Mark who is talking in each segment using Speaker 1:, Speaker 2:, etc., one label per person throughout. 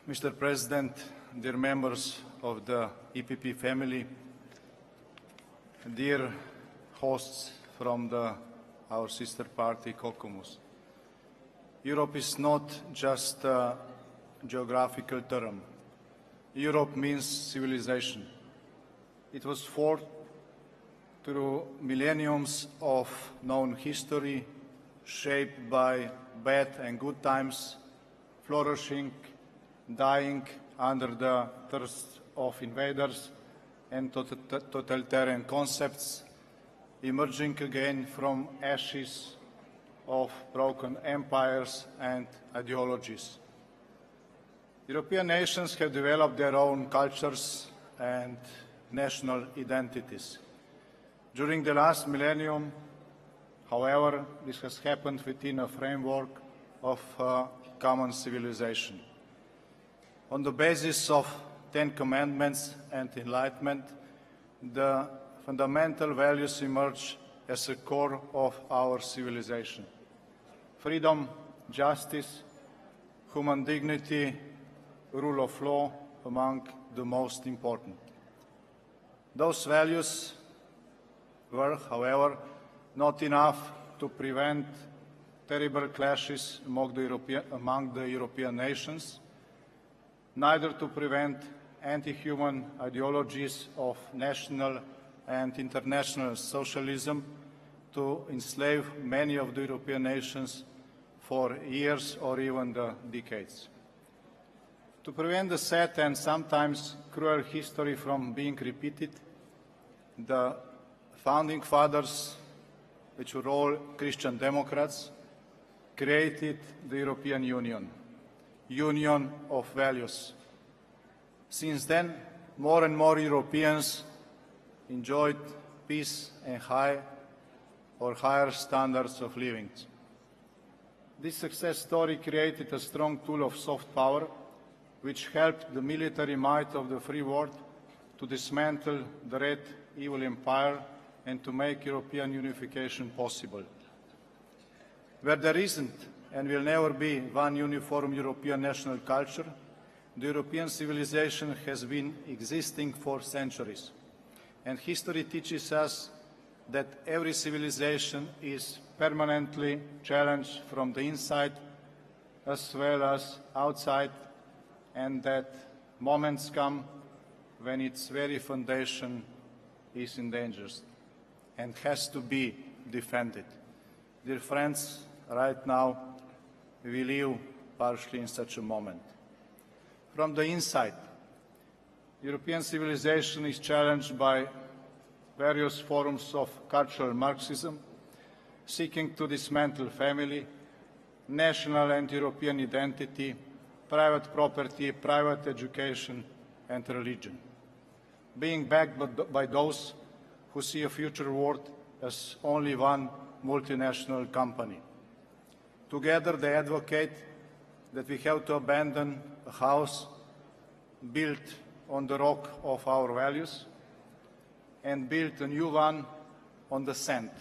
Speaker 1: Mr. President, dear members of the EPP family, dear hosts from our sister party, Kokomus. Europe is not just a geographical term. Europe means civilization. It was forged through millenniums of known history, shaped by bad and good times, flourishing, dying under the thirst of invaders and totalitarian concepts, emerging again from ashes of broken empires and ideologies. European nations have developed their own cultures and national identities. During the last millennium, however, this has happened within a framework of common civilization. On the basis of 10 Commandments and Enlightenment, the fundamental values emerge as a core of our civilization. Freedom, justice, human dignity, rule of law, among the most important. Those values were, however, not enough to prevent terrible clashes among the European nations, neither to prevent anti-human ideologies of national and international socialism to enslave many of the European nations for years or even decades. To prevent the sad and sometimes cruel history from being repeated, the founding fathers, which were all Christian Democrats, created the European Union, union of values. Since then, more and more Europeans enjoyed peace and higher standards of living. This success story created a strong tool of soft power, which helped the military might of the free world to dismantle the Red Evil Empire and to make European unification possible. Where there isn't and will never be one uniform European national culture, the European civilization has been existing for centuries. And history teaches us that every civilization is permanently challenged from the inside as well as outside, and that moments come when its very foundation is endangered and has to be defended. Dear friends, right now we live partially in such a moment. From the inside, European civilization is challenged by various forms of cultural Marxism, seeking to dismantle family, national and European identity, private property, private education, and religion, being backed by those who see a future world as only one multinational company. Together they advocate that we have to abandon a house built on the rock of our values and build a new one on the sand,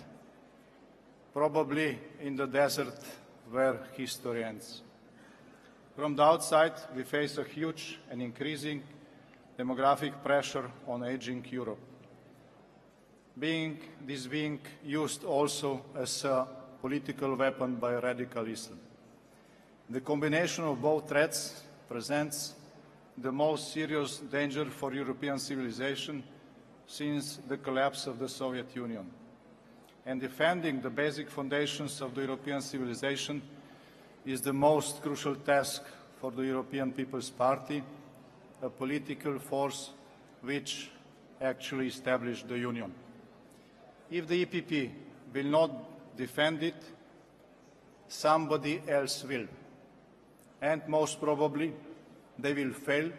Speaker 1: probably in the desert where history ends. From the outside, we face a huge and increasing demographic pressure on aging Europe, being used also as a political weapon by radical Islam. The combination of both threats presents the most serious danger for European civilization since the collapse of the Soviet Union. And defending the basic foundations of the European civilization is the most crucial task for the European People's Party, a political force which actually established the Union. If the EPP will not defend it, somebody else will. And most probably they will fail,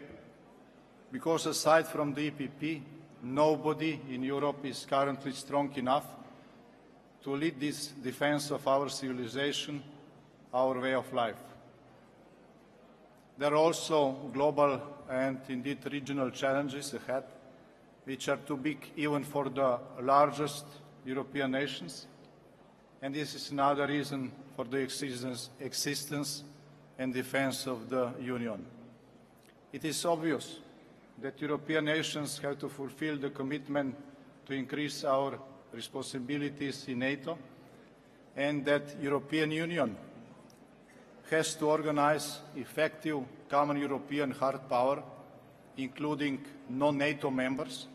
Speaker 1: because aside from the EPP, nobody in Europe is currently strong enough to lead this defense of our civilization, our way of life. There are also global and indeed regional challenges ahead, which are too big even for the largest European nations, and this is another reason for the existence and defense of the Union. It is obvious that European nations have to fulfill the commitment to increase our responsibilities in NATO, and that European Union has to organize effective common European hard power, including non-NATO members,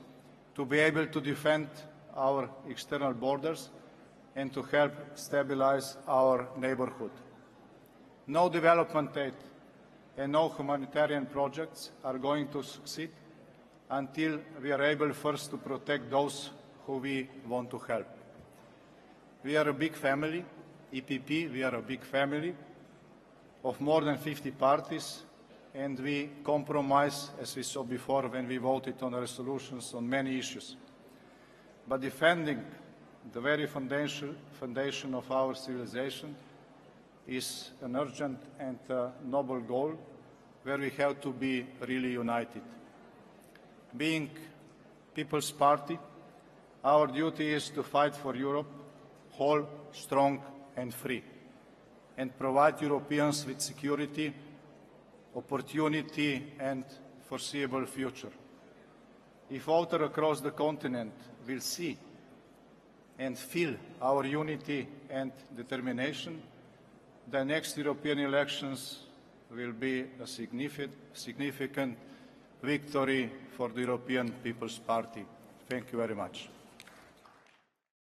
Speaker 1: to be able to defend our external borders and to help stabilize our neighborhood. No development aid and no humanitarian projects are going to succeed until we are able first to protect those who we want to help. We are a big family, EPP, we are a big family of more than 50 parties, and we compromise, as we saw before when we voted on the resolutions on many issues. But defending the very foundation of our civilization is an urgent and noble goal where we have to be really united. Being People's Party, our duty is to fight for Europe, whole, strong and free, and provide Europeans with security, opportunity and foreseeable future. If voters across the continent will see and feel our unity and determination, the next European elections will be a significant victory for the European People's Party. Thank you very much.